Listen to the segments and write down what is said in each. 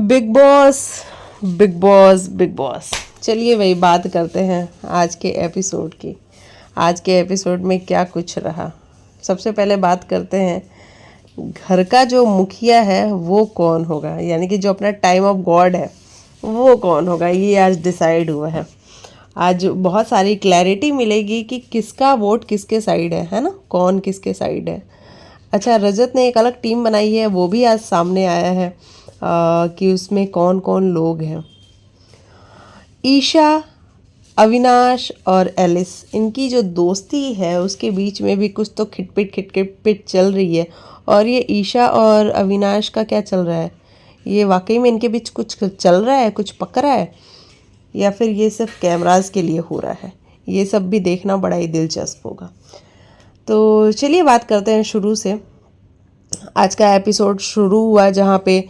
Big boss big boss big boss. चलिए भाई बात करते हैं आज के एपिसोड की। आज के एपिसोड में क्या कुछ रहा। सबसे पहले बात करते हैं घर का जो मुखिया है वो कौन होगा, यानी कि जो अपना टाइम ऑफ गॉड है वो कौन होगा, ये आज डिसाइड हुआ है। आज बहुत सारी क्लैरिटी मिलेगी कि किसका वोट किसके साइड है ना, कौन किसके साइड है। अच्छा, रजत ने एक अलग टीम बनाई है, वो भी आज सामने आया है कि उसमें कौन कौन लोग हैं। ईशा, अविनाश और एलिस, इनकी जो दोस्ती है उसके बीच में भी कुछ तो खिटपिट चल रही है। और ये ईशा और अविनाश का क्या चल रहा है, ये वाकई में इनके बीच कुछ चल रहा है, कुछ पक रहा है, या फिर ये सिर्फ कैमरास के लिए हो रहा है। ये सब भी देखना बड़ा ही दिलचस्प होगा। तो चलिए बात करते हैं शुरू से। आज का एपिसोड शुरू हुआ जहाँ पे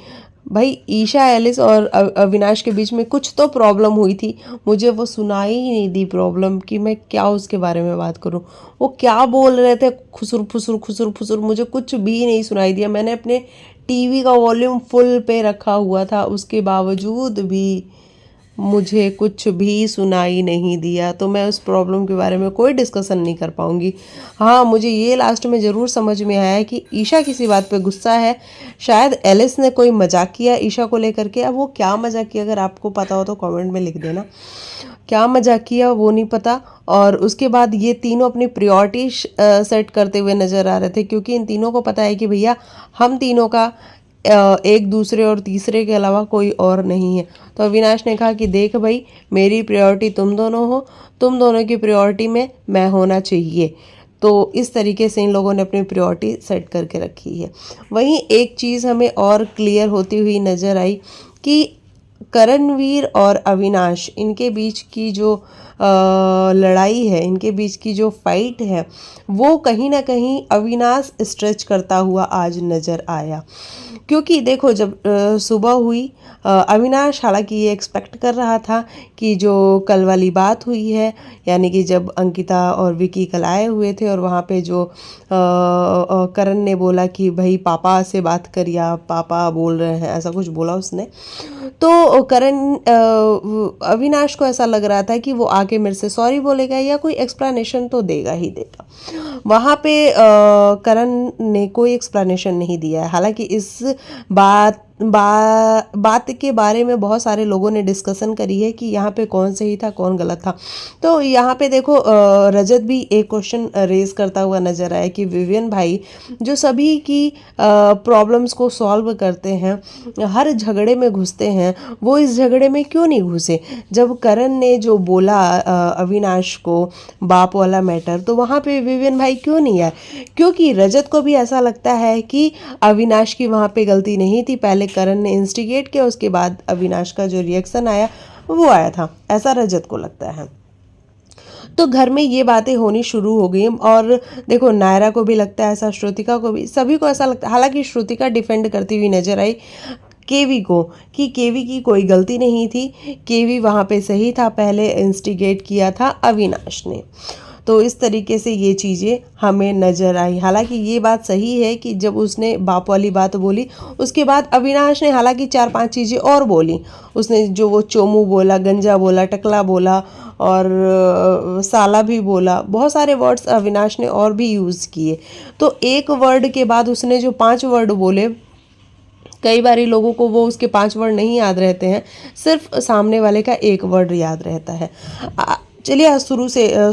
भाई ईशा, एलिस और अविनाश के बीच में कुछ तो प्रॉब्लम हुई थी। मुझे वो सुनाई ही नहीं दी प्रॉब्लम कि मैं क्या उसके बारे में बात करूं। वो क्या बोल रहे थे, खुसुर फुसुर खुसुर फुसुर, मुझे कुछ भी नहीं सुनाई दिया। मैंने अपने टीवी का वॉल्यूम फुल पे रखा हुआ था, उसके बावजूद भी मुझे कुछ भी सुनाई नहीं दिया। तो मैं उस प्रॉब्लम के बारे में कोई डिस्कशन नहीं कर पाऊँगी। हाँ, मुझे ये लास्ट में ज़रूर समझ में आया कि ईशा किसी बात पे गुस्सा है। शायद एलिस ने कोई मजाक किया ईशा को लेकर के। अब वो क्या मजाक किया, अगर आपको पता हो तो कमेंट में लिख देना। क्या मजाक किया वो नहीं पता। और उसके बाद ये तीनों अपनी प्रायोरिटी सेट करते हुए नज़र आ रहे थे, क्योंकि इन तीनों को पता है कि भैया हम तीनों का एक दूसरे और तीसरे के अलावा कोई और नहीं है। तो अविनाश ने कहा कि देख भाई, मेरी प्रायोरिटी तुम दोनों हो, तुम दोनों की प्रायोरिटी में मैं होना चाहिए। तो इस तरीके से इन लोगों ने अपनी प्रायोरिटी सेट करके रखी है। वहीं एक चीज़ हमें और क्लियर होती हुई नज़र आई कि करणवीर और अविनाश, इनके बीच की जो लड़ाई है, इनके बीच की जो फाइट है, वो कहीं ना कहीं अविनाश स्ट्रेच करता हुआ आज नज़र आया। क्योंकि देखो जब सुबह हुई, अविनाश हालांकि ये एक्सपेक्ट कर रहा था कि जो कल वाली बात हुई है, यानी कि जब अंकिता और विकी कल आए हुए थे और वहाँ पे जो करण ने बोला कि भाई पापा से बात कर, या पापा बोल रहे हैं, ऐसा कुछ बोला उसने। तो करण अविनाश को ऐसा लग रहा था कि वो आके मेरे से सॉरी बोलेगा या कोई एक्सप्लेनेशन तो देगा ही देगा। वहाँ पे करण ने कोई एक्सप्लेनेशन नहीं दिया है। हालांकि इस बात के बारे में बहुत सारे लोगों ने डिस्कशन करी है कि यहाँ पे कौन सही था कौन गलत था। तो यहाँ पे देखो रजत भी एक क्वेश्चन रेज करता हुआ नजर आया कि विवियन भाई जो सभी की प्रॉब्लम्स को सॉल्व करते हैं, हर झगड़े में घुसते हैं, वो इस झगड़े में क्यों नहीं घुसे। जब करण ने जो बोला अविनाश को बाप वाला मैटर, तो वहाँ पे विवियन भाई क्यों नहीं आए। क्योंकि रजत को भी ऐसा लगता है कि अविनाश की वहाँ पे गलती नहीं थी। पहले करण ने इंस्टिगेट किया, उसके बाद अविनाश का जो रिएक्शन आया वो आया था, ऐसा रजत को लगता है। तो घर में ये बातें होनी शुरू हो गई। और देखो नायरा को भी लगता है ऐसा, श्रुतिका को भी, सभी को ऐसा लगता है। हालांकि श्रुतिका डिफेंड करती हुई नजर आई केवी को कि केवी की कोई गलती नहीं थी, केवी वहाँ पे सही था, पहले इंस्टिगेट किया था अविनाश ने। तो इस तरीके से ये चीज़ें हमें नज़र आई। हालांकि ये बात सही है कि जब उसने बाप वाली बात बोली, उसके बाद अविनाश ने हालांकि 4-5 चीज़ें और बोली। उसने जो वो चोमू बोला, गंजा बोला, टकला बोला और साला भी बोला, बहुत सारे वर्ड्स अविनाश ने और भी यूज़ किए। तो एक वर्ड के बाद उसने जो 5 वर्ड बोले, कई बारी लोगों को वो उसके 5 वर्ड नहीं याद रहते हैं, सिर्फ सामने वाले का एक वर्ड याद रहता है। चलिए आज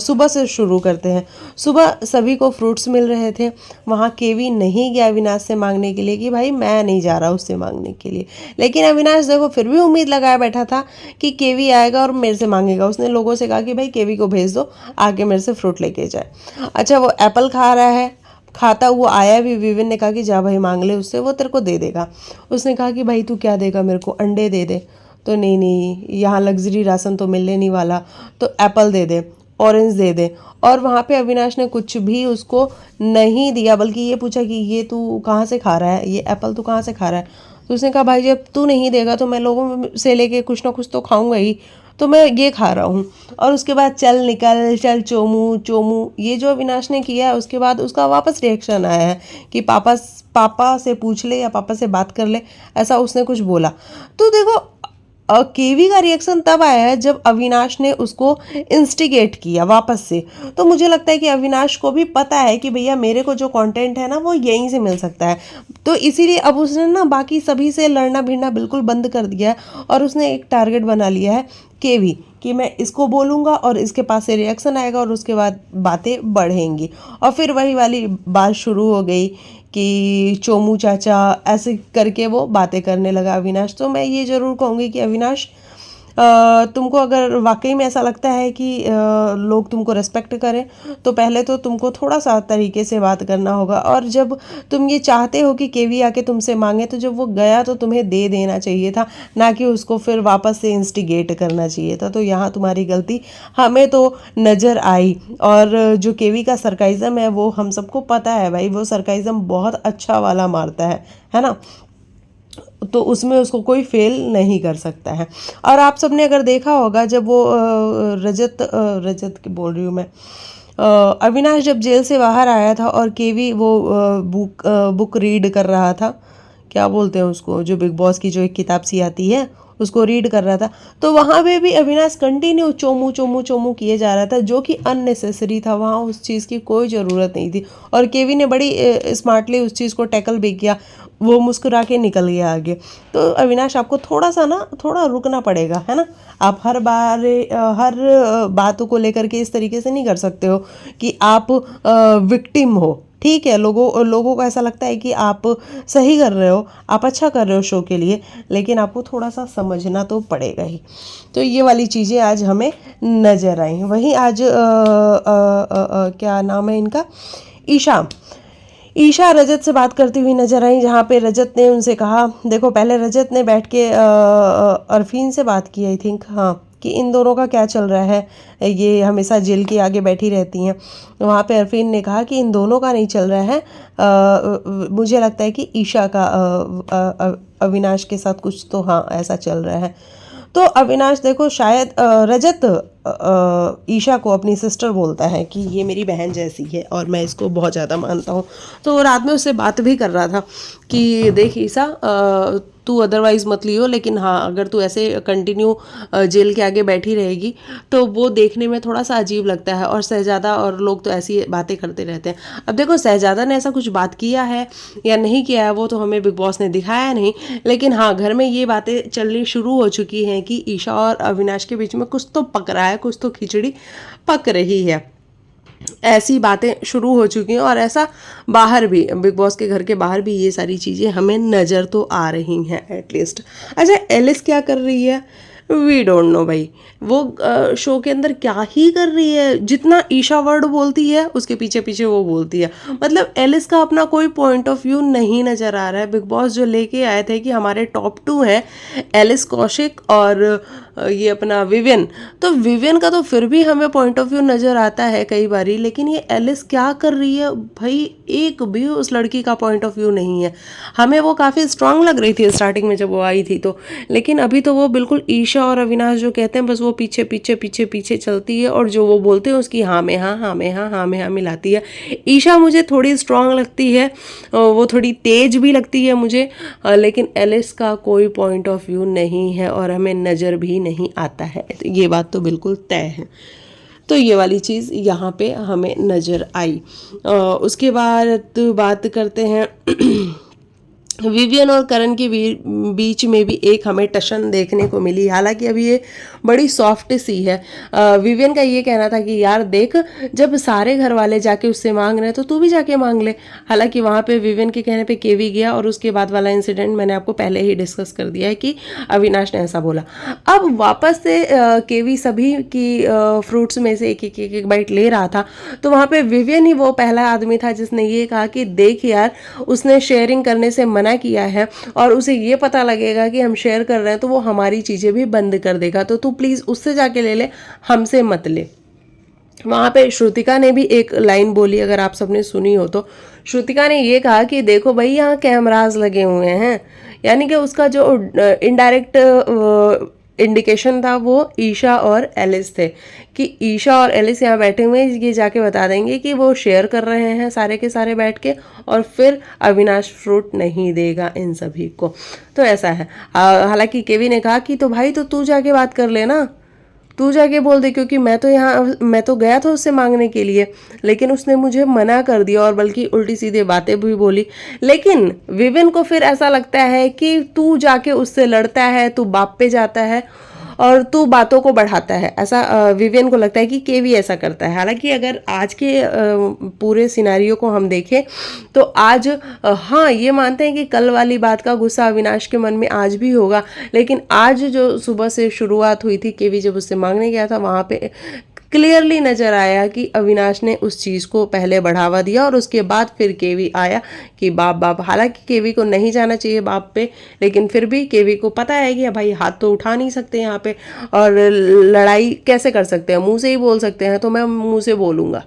सुबह से शुरू करते हैं। सुबह सभी को फ्रूट्स मिल रहे थे। वहाँ केवी नहीं गया अविनाश से मांगने के लिए कि भाई मैं नहीं जा रहा उससे मांगने के लिए, लेकिन अविनाश देखो फिर भी उम्मीद लगाया बैठा था कि केवी आएगा और मेरे से मांगेगा। उसने लोगों से कहा कि भाई केवी को भेज दो, आके मेरे से फ्रूट लेके जाए। अच्छा, वो एप्पल खा रहा है, खाता हुआ आया भी। विविन ने कहा कि जा भाई मांग ले उससे, वो तेरे को दे देगा। उसने कहा कि भाई तू क्या देगा मेरे को, अंडे दे दे। तो नहीं, यहाँ लग्जरी राशन तो मिलने नहीं वाला, तो एप्पल दे दे, ऑरेंज दे दे। और वहाँ पे अविनाश ने कुछ भी उसको नहीं दिया, बल्कि ये पूछा कि ये तू कहाँ से खा रहा है, ये एप्पल तू कहाँ से खा रहा है। तो उसने कहा भाई जब तू नहीं देगा तो मैं लोगों से लेके कुछ ना कुछ तो खाऊंगा ही, तो मैं ये खा रहा हूँ। और उसके बाद चल निकल, चल चोमू चोमू, ये जो अविनाश ने किया है उसके बाद उसका वापस रिएक्शन आया है कि पापा से पूछ ले या पापा से बात कर ले, ऐसा उसने कुछ बोला। तो देखो केवी का रिएक्शन तब आया है जब अविनाश ने उसको इंस्टिगेट किया वापस से। तो मुझे लगता है कि अविनाश को भी पता है कि भैया मेरे को जो कंटेंट है ना वो यहीं से मिल सकता है, तो इसीलिए अब उसने ना बाकी सभी से लड़ना भिड़ना बिल्कुल बंद कर दिया है और उसने एक टारगेट बना लिया है केवी कि मैं इसको बोलूँगा और इसके पास से रिएक्शन आएगा और उसके बाद बातें बढ़ेंगी। और फिर वही वाली बात शुरू हो गई कि चोमू चाचा ऐसे करके वो बातें करने लगा अविनाश। तो मैं ये ज़रूर कहूँगी कि अविनाश तुमको अगर वाकई में ऐसा लगता है कि लोग तुमको रेस्पेक्ट करें तो पहले तो तुमको थोड़ा सा तरीके से बात करना होगा। और जब तुम ये चाहते हो कि केवी आके तुमसे मांगे तो जब वो गया तो तुम्हें दे देना चाहिए था, ना कि उसको फिर वापस से इंस्टिगेट करना चाहिए था। तो यहाँ तुम्हारी गलती हमें तो नज़र आई। और जो केवी का सरकाइज़म है वो हम सबको पता है भाई, वो सरकाइज़म बहुत अच्छा वाला मारता है ना, तो उसमें उसको कोई फेल नहीं कर सकता है। और आप सबने अगर देखा होगा जब वो रजत की बोल रही हूँ मैं, अविनाश जब जेल से बाहर आया था और केवी वो बुक रीड कर रहा था, क्या बोलते हैं उसको, जो बिग बॉस की जो एक किताब सी आती है उसको रीड कर रहा था, तो वहाँ पे भी अविनाश कंटिन्यू चोमू चोमू चोमू किए जा रहा था जो कि अननेसेसरी था। वहाँ उस चीज़ की कोई ज़रूरत नहीं थी और केवी ने बड़ी स्मार्टली उस चीज़ को टैकल भी किया, वो मुस्कुरा के निकल गया आगे। तो अविनाश आपको थोड़ा सा ना थोड़ा रुकना पड़ेगा, है ना। आप हर बार हर बातों को लेकर के इस तरीके से नहीं कर सकते हो कि आप विक्टिम हो। ठीक है, लोगों को ऐसा लगता है कि आप सही कर रहे हो, आप अच्छा कर रहे हो शो के लिए, लेकिन आपको थोड़ा सा समझना तो पड़ेगा ही। तो ये वाली चीज़ें आज हमें नज़र आई। वहीं आज क्या नाम है इनका, ईशा रजत से बात करती हुई नजर आई, जहाँ पे रजत ने उनसे कहा, देखो पहले रजत ने बैठ के अरफीन से बात की आई थिंक, हाँ, कि इन दोनों का क्या चल रहा है, ये हमेशा जेल के आगे बैठी रहती हैं। वहाँ पे अरफीन ने कहा कि इन दोनों का नहीं चल रहा है, मुझे लगता है कि ईशा का अविनाश के साथ कुछ तो हाँ ऐसा चल रहा है। तो अविनाश देखो शायद रजत ईशा को अपनी सिस्टर बोलता है कि ये मेरी बहन जैसी है और मैं इसको बहुत ज़्यादा मानता हूँ। तो रात में उससे बात भी कर रहा था कि देख ईशा, तू अदरवाइज़ मत लियो, लेकिन हाँ अगर तू ऐसे कंटिन्यू जेल के आगे बैठी रहेगी तो वो देखने में थोड़ा सा अजीब लगता है। और शहजादा और लोग तो ऐसी बातें करते रहते हैं। अब देखो शहजादा ने ऐसा कुछ बात किया है या नहीं किया है वो तो हमें बिग बॉस ने दिखाया नहीं, लेकिन हाँ घर में ये बातें चलनी शुरू हो चुकी हैं कि ईशा और अविनाश के बीच में कुछ तो पक रहा है, कुछ तो खिचड़ी पक रही है। ऐसी बातें शुरू हो चुकी हैं और ऐसा बाहर भी, बिग बॉस के घर के बाहर भी ये सारी चीज़ें हमें नज़र तो आ रही हैं एटलीस्ट। अच्छा एलिस क्या कर रही है, वी डोंट नो भाई, वो शो के अंदर क्या ही कर रही है। जितना ईशा वर्ड बोलती है उसके पीछे पीछे वो बोलती है। मतलब एलिस का अपना कोई पॉइंट ऑफ व्यू नहीं नज़र आ रहा है। बिग बॉस जो लेके आए थे कि हमारे टॉप 2 हैं एलिस कौशिक और ये अपना विवियन, तो विवियन का तो फिर भी हमें पॉइंट ऑफ व्यू नज़र आता है कई बारी, लेकिन ये एलिस क्या कर रही है भाई, एक भी उस लड़की का पॉइंट ऑफ व्यू नहीं है। हमें वो काफ़ी स्ट्रांग लग रही थी स्टार्टिंग में जब वो आई थी तो, लेकिन अभी तो वो बिल्कुल ईशा और अविनाश जो कहते हैं बस वो पीछे पीछे पीछे पीछे चलती है और जो वो बोलते हैं उसकी हाँ में हाँ, हाँ में हाँ, हाँ में हाँ मिलाती है। ईशा मुझे थोड़ी स्ट्रांग लगती है, वो थोड़ी तेज भी लगती है मुझे, लेकिन एलिस का कोई पॉइंट ऑफ व्यू नहीं है और हमें नज़र भी नहीं आता है, ये बात तो बिल्कुल तय है। तो ये वाली चीज़ यहाँ पे हमें नज़र आई। उसके बाद बात करते हैं विवियन और करण के बीच में भी एक हमें टशन देखने को मिली। हालांकि अभी ये बड़ी सॉफ्ट सी है। विवियन का ये कहना था कि यार देख, जब सारे घर वाले जाके उससे मांग रहे हैं तो तू भी जाके मांग ले। हालांकि वहाँ पे विवियन के कहने पे केवी गया और उसके बाद वाला इंसिडेंट मैंने आपको पहले ही डिस्कस कर दिया है कि अविनाश ने ऐसा बोला। अब वापस से केवी सभी की फ्रूट्स में से एक एक बाइट ले रहा था, तो वहाँ पे विवियन ही वो पहला आदमी था जिसने ये कहा कि देख यार, उसने शेयरिंग करने से मना किया है और उसे ये पता लगेगा कि हम शेयर कर रहे हैं तो वो हमारी चीज़ें भी बंद कर देगा, तो तू प्लीज़ उससे जाके ले ले, हमसे मत ले। वहाँ पे श्रुतिका ने भी एक लाइन बोली, अगर आप सबने सुनी हो तो। श्रुतिका ने ये कहा कि देखो भाई यहाँ कैमराज लगे हुए हैं, यानी कि उसका जो इनडायरेक्ट इंडिकेशन था वो ईशा और एलिस थे कि ईशा और एलिस यहाँ बैठे हुए हैं, ये जाके बता देंगे कि वो शेयर कर रहे हैं सारे के सारे बैठ के, और फिर अविनाश फ्रूट नहीं देगा इन सभी को। तो ऐसा है। हालांकि केवी ने कहा कि तो भाई तो तू जाके बात कर लेना, तू जाके बोल दे, क्योंकि मैं तो गया था उससे मांगने के लिए, लेकिन उसने मुझे मना कर दिया और बल्कि उल्टी सीधे बातें भी बोली। लेकिन विविन को फिर ऐसा लगता है कि तू जाके उससे लड़ता है, तू बाप पे जाता है और तू बातों को बढ़ाता है, ऐसा विवियन को लगता है कि केवी ऐसा करता है। हालांकि अगर आज के पूरे सिनेरियो को हम देखें तो आज हाँ ये मानते हैं कि कल वाली बात का गुस्सा अविनाश के मन में आज भी होगा, लेकिन आज जो सुबह से शुरुआत हुई थी, केवी जब उससे मांगने गया था वहाँ पे क्लियरली नजर आया कि अविनाश ने उस चीज़ को पहले बढ़ावा दिया और उसके बाद फिर केवी आया कि बाप बाप। हालांकि केवी को नहीं जाना चाहिए बाप पे, लेकिन फिर भी केवी को पता है कि भाई हाथ तो उठा नहीं सकते यहाँ पे, और लड़ाई कैसे कर सकते हैं, मुंह से ही बोल सकते हैं, तो मैं मुंह से बोलूँगा।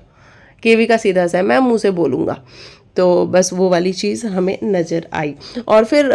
केवी का सीधा सा है, मैं मुंह से बोलूँगा। तो बस वो वाली चीज़ हमें नज़र आई। और फिर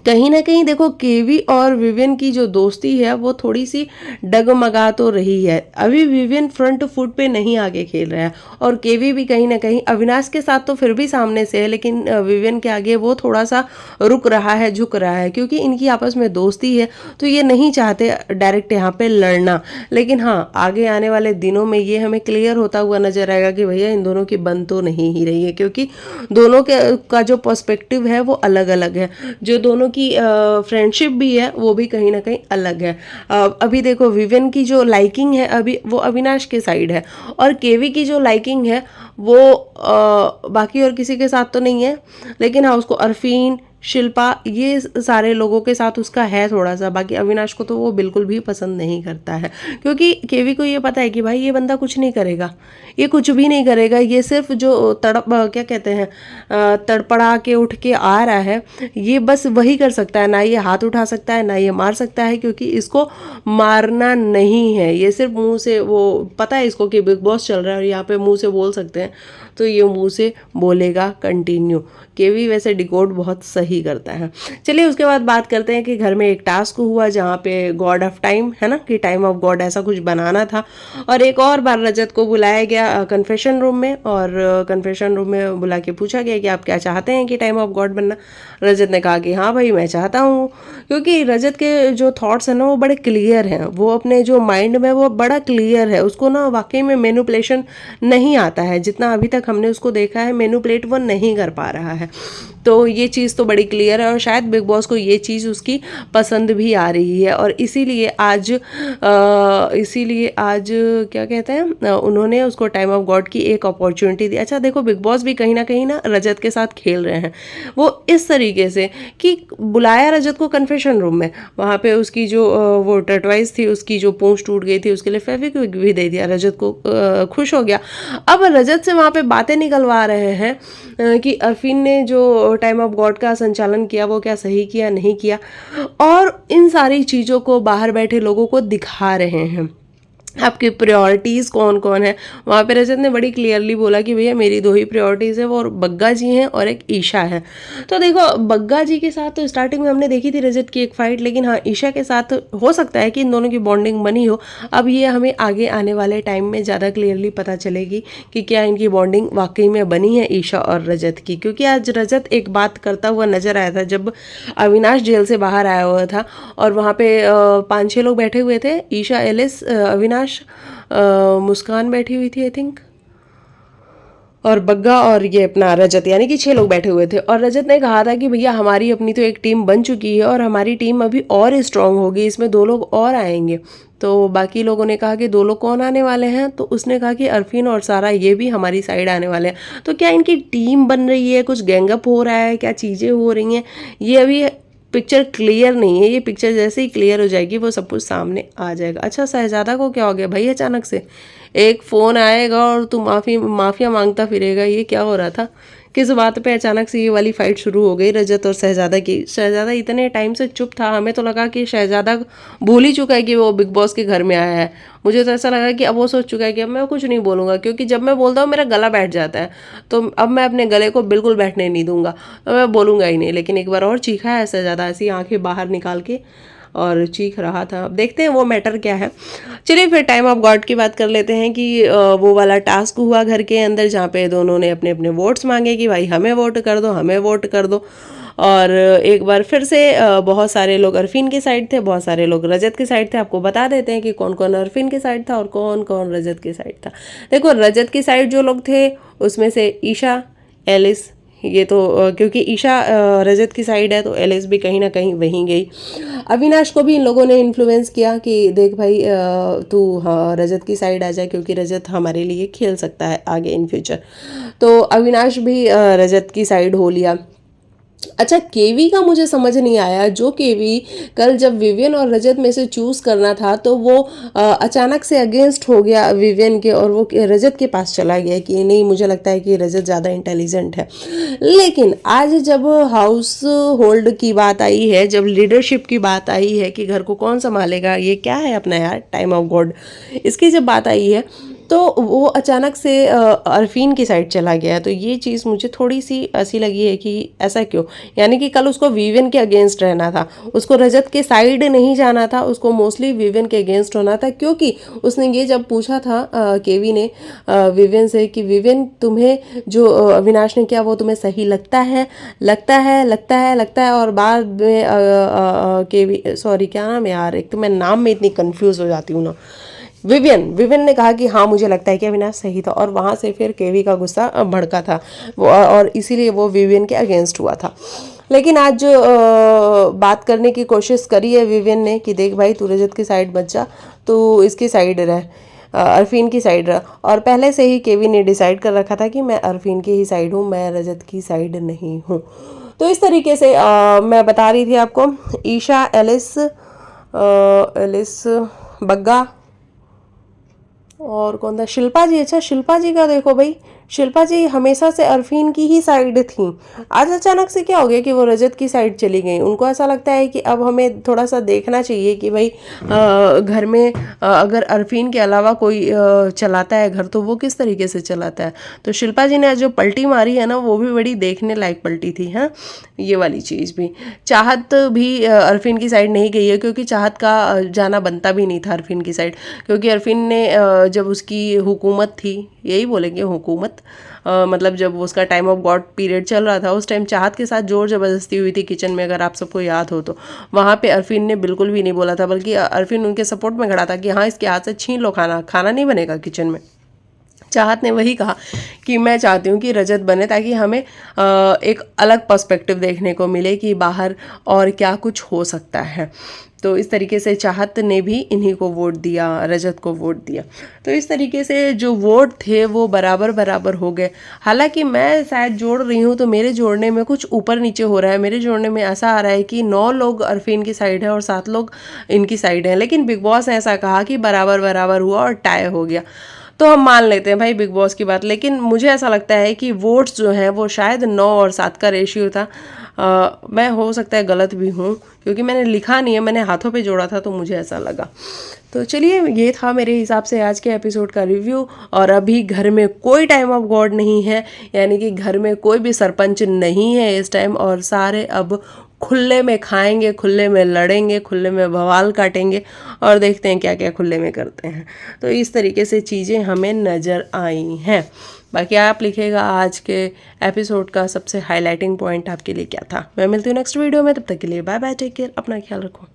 कहीं ना कहीं देखो केवी और विवियन की जो दोस्ती है वो थोड़ी सी डगमगा तो रही है। अभी विवियन फ्रंट फुट पे नहीं आगे खेल रहा है, और केवी भी कहीं ना कहीं अविनाश के साथ तो फिर भी सामने से है, लेकिन विवियन के आगे वो थोड़ा सा रुक रहा है, झुक रहा है, क्योंकि इनकी आपस में दोस्ती है तो ये नहीं चाहते डायरेक्ट यहाँ पे लड़ना। लेकिन हाँ, आगे आने वाले दिनों में ये हमें क्लियर होता हुआ नजर आएगा कि भैया इन दोनों की बन तो नहीं ही रही है, क्योंकि दोनों के का जो पर्सपेक्टिव है वो अलग अलग है। जो दोनों की फ्रेंडशिप भी है वो भी कहीं ना कहीं अलग है। अभी देखो विवियन की जो लाइकिंग है अभी वो अविनाश के साइड है, और केवी की जो लाइकिंग है वो बाकी और किसी के साथ तो नहीं है, लेकिन हाँ उसको अरफीन, शिल्पा, ये सारे लोगों के साथ उसका है थोड़ा सा। बाकी अविनाश को तो वो बिल्कुल भी पसंद नहीं करता है, क्योंकि केवी को ये पता है कि भाई ये बंदा कुछ नहीं करेगा, ये कुछ भी नहीं करेगा, ये सिर्फ जो क्या कहते हैं तड़पड़ा के उठ के आ रहा है, ये बस वही कर सकता है। ना ये हाथ उठा सकता है, ना ये मार सकता है, क्योंकि इसको मारना नहीं है। ये सिर्फ मुंह से, वो पता है इसको कि बिग बॉस चल रहा है और यहाँ पे मुंह से बोल सकते हैं, तो ये मुंह से बोलेगा कंटिन्यू। केवी वैसे डिकोड बहुत सही करता है। चलिए उसके बाद बात करते हैं कि घर में एक टास्क हुआ जहाँ पे गॉड ऑफ टाइम है ना, कि टाइम ऑफ गॉड ऐसा कुछ बनाना था, और एक और बार रजत को बुलाया गया कन्फेशन रूम में, और कन्फेशन रूम में बुला के पूछा गया कि आप क्या चाहते हैं कि टाइम ऑफ गॉड बनना। रजत ने कहा कि हाँ भाई मैं चाहता हूँ, क्योंकि रजत के जो थॉट्स हैं ना वो बड़े क्लियर हैं, वो अपने जो माइंड में वो बड़ा क्लियर है, उसको ना वाकई में मैनिपुलेशन नहीं आता है। जितना अभी तक हमने उसको देखा है मैनिपुलेट वो नहीं कर पा रहा है, तो ये चीज़ तो बड़ी क्लियर है, और शायद बिग बॉस को ये चीज़ उसकी पसंद भी आ रही है, और इसीलिए आज क्या कहते हैं उन्होंने उसको टाइम ऑफ गॉड की एक अपॉर्चुनिटी दी। अच्छा देखो बिग बॉस भी कहीं ना रजत के साथ खेल रहे हैं, वो इस तरीके से कि बुलाया रजत को कन्फेशन रूम में, वहाँ पे उसकी जो वो टर्टवाइज थी, उसकी जो पूंछ टूट गई थी, उसके लिए फेविक्विक भी दे दिया, रजत को खुश हो गया। अब रजत से वहाँ पे बातें निकलवा रहे हैं कि अरफीन ने जो टाइम ऑफ गॉड का संचालन किया वो क्या सही किया नहीं किया, और इन सारी चीज़ों को बाहर बैठे लोगों को दिखा रहे हैं। आपकी प्रायोरिटीज़ कौन कौन है, वहाँ पे रजत ने बड़ी क्लियरली बोला कि भैया मेरी दो ही प्रायोरिटीज़ है, वो और बग्गा जी हैं और एक ईशा है। तो देखो बग्गा जी के साथ तो स्टार्टिंग में हमने देखी थी रजत की एक फाइट, लेकिन हाँ ईशा के साथ हो सकता है कि इन दोनों की बॉन्डिंग बनी हो। अब ये हमें आगे आने वाले टाइम में ज़्यादा क्लियरली पता चलेगी कि क्या इनकी बॉन्डिंग वाकई में बनी है ईशा और रजत की, क्योंकि आज रजत एक बात करता हुआ नजर आया था जब अविनाश जेल से बाहर आया हुआ था, और वहाँ पे 5-6 लोग बैठे हुए थे, ईशा, एलिस, अविनाश, मुस्कान बैठी हुई थी आई थिंक, और बग्गा और ये अपना रजत, यानी कि 6 लोग बैठे हुए थे। और रजत ने कहा था कि भैया हमारी अपनी तो एक टीम बन चुकी है और हमारी टीम अभी और स्ट्रांग होगी, इसमें 2 लोग और आएंगे। तो बाकी लोगों ने कहा कि 2 लोग कौन आने वाले हैं, तो उसने कहा कि अरफीन और सारा ये भी हमारी साइड आने वाले हैं। तो क्या इनकी टीम बन रही है, कुछ गैंगअप हो रहा है, क्या चीज़ें हो रही हैं, ये अभी पिक्चर क्लियर नहीं है। ये पिक्चर जैसे ही क्लियर हो जाएगी वो सब कुछ सामने आ जाएगा। अच्छा शहजादा को क्या हो गया भाई, अचानक से एक फ़ोन आएगा और तू माफिया मांगता फिरेगा, ये क्या हो रहा था, किस बात पे अचानक से ये वाली फाइट शुरू हो गई रजत और शहजादा की। शहजादा इतने टाइम से चुप था, हमें तो लगा कि शहजादा भूल ही चुका है कि वो बिग बॉस के घर में आया है। मुझे तो ऐसा लगा कि अब वो सोच चुका है कि अब मैं कुछ नहीं बोलूँगा, क्योंकि जब मैं बोलता हूँ मेरा गला बैठ जाता है, तो अब मैं अपने गले को बिल्कुल बैठने नहीं दूंगा, तो मैं बोलूँगा ही नहीं। लेकिन एक बार और चीखा है शहजादा, ऐसी आंखें बाहर निकाल के, और चीख रहा था। अब देखते हैं वो मैटर क्या है। चलिए फिर टाइम ऑफ गॉड की बात कर लेते हैं कि वो वाला टास्क हुआ घर के अंदर जहाँ पे दोनों ने अपने अपने वोट्स मांगे कि भाई हमें वोट कर दो, हमें वोट कर दो। और एक बार फिर से बहुत सारे लोग अरफीन की साइड थे, बहुत सारे लोग रजत की साइड थे। आपको बता देते हैं कि कौन कौन अरफीन की साइड था और कौन कौन रजत की साइड था। देखो रजत की साइड जो लोग थे उसमें से ईशा, एलिस, ये तो क्योंकि ईशा रजत की साइड है तो एलिस भी कहीं ना कहीं वहीं गई। अविनाश को भी इन लोगों ने इन्फ्लुएंस किया कि देख भाई तू हाँ रजत की साइड आ जाए क्योंकि रजत हमारे लिए खेल सकता है आगे इन फ्यूचर। तो अविनाश भी रजत की साइड हो लिया। अच्छा केवी का मुझे समझ नहीं आया, जो केवी कल जब विवियन और रजत में से चूज करना था तो वो अचानक से अगेंस्ट हो गया विवियन के और वो रजत के पास चला गया कि नहीं मुझे लगता है कि रजत ज़्यादा इंटेलिजेंट है। लेकिन आज जब हाउस होल्ड की बात आई है, जब लीडरशिप की बात आई है कि घर को कौन संभालेगा, ये क्या है अपना यार टाइम ऑफ गॉड, इसकी जब बात आई है तो वो अचानक से अरफीन की साइड चला गया। तो ये चीज़ मुझे थोड़ी सी ऐसी लगी है कि ऐसा क्यों, यानी कि कल उसको विवियन के अगेंस्ट रहना था, उसको रजत के साइड नहीं जाना था, उसको मोस्टली विवियन के अगेंस्ट होना था। क्योंकि उसने ये जब पूछा था केवी ने विवियन से कि विवियन तुम्हें जो अविनाश ने किया वो तुम्हें सही लगता है, लगता है, लगता है, लगता है। और बाद में केवी, सॉरी क्या नाम है यार, एक तो मैं नाम में इतनी कंफ्यूज हो जाती हूँ ना, विवियन ने कहा कि हाँ मुझे लगता है कि अविनाश सही था। और वहाँ से फिर केवी का गुस्सा भड़का था और इसीलिए वो विवियन के अगेंस्ट हुआ था। लेकिन आज जो बात करने की कोशिश करी है विवियन ने कि देख भाई तू रजत की साइड मत जा, तो इसकी साइड रह, अरफीन की साइड रह। और पहले से ही केवी ने डिसाइड कर रखा था कि मैं अरफीन की ही साइड हूँ, मैं रजत की साइड नहीं हूँ। तो इस तरीके से मैं बता रही थी आपको, ईशा, एलिस, एलिस, बग्गा और कौन था, शिल्पा जी। अच्छा शिल्पा जी का देखो भाई, शिल्पा जी हमेशा से अरफीन की ही साइड थी, आज अचानक से क्या हो गया कि वो रजत की साइड चली गई। उनको ऐसा लगता है कि अब हमें थोड़ा सा देखना चाहिए कि भाई घर में अगर अरफीन के अलावा कोई चलाता है घर तो वो किस तरीके से चलाता है। तो शिल्पा जी ने जो पलटी मारी है ना वो भी बड़ी देखने लायक पलटी थी। हाँ ये वाली चीज़ भी, चाहत भी अरफीन की साइड नहीं गई है क्योंकि चाहत का जाना बनता भी नहीं था अरफीन की साइड। क्योंकि अरफीन ने जब उसकी हुकूमत थी, यही बोलेंगे हुकूमत, मतलब जब उसका टाइम ऑफ गॉड पीरियड चल रहा था उस टाइम चाहत के साथ जोर ज़बरदस्ती हुई थी किचन में, अगर आप सबको याद हो तो। वहाँ पे अरफीन ने बिल्कुल भी नहीं बोला था, बल्कि अरफीन उनके सपोर्ट में खड़ा था कि हाँ इसके हाथ से छीन लो, खाना खाना नहीं बनेगा किचन में। चाहत ने वही कहा कि मैं चाहती हूँ कि रजत बने ताकि हमें एक अलग पर्सपेक्टिव देखने को मिले कि बाहर और क्या कुछ हो सकता है। तो इस तरीके से चाहत ने भी इन्हीं को वोट दिया, रजत को वोट दिया। तो इस तरीके से जो वोट थे वो बराबर बराबर हो गए। हालांकि मैं शायद जोड़ रही हूँ तो मेरे जोड़ने में कुछ ऊपर नीचे हो रहा है। मेरे जोड़ने में ऐसा आ रहा है कि 9 लोग अरफीन की साइड है और 7 लोग इनकी साइड हैं। लेकिन बिग बॉस ने ऐसा कहा कि बराबर बराबर हुआ और टाई हो गया, तो हम मान लेते हैं भाई बिग बॉस की बात। लेकिन मुझे ऐसा लगता है कि वोट्स जो हैं वो शायद 9 और 7 का रेशियो था। मैं हो सकता है गलत भी हूँ क्योंकि मैंने लिखा नहीं है, मैंने हाथों पे जोड़ा था तो मुझे ऐसा लगा। तो चलिए ये था मेरे हिसाब से आज के एपिसोड का रिव्यू। और अभी घर में कोई टाइम ऑफ गॉड नहीं है, यानी कि घर में कोई भी सरपंच नहीं है इस टाइम, और सारे अब खुले में खाएंगे, खुले में लड़ेंगे, खुले में बवाल काटेंगे और देखते हैं क्या क्या खुले में करते हैं। तो इस तरीके से चीज़ें हमें नज़र आई हैं। बाकी आप लिखेगा आज के एपिसोड का सबसे हाईलाइटिंग पॉइंट आपके लिए क्या था। मैं मिलती हूँ नेक्स्ट वीडियो में, तब तक के लिए बाय बाय, टेक केयर, अपना ख्याल रखो।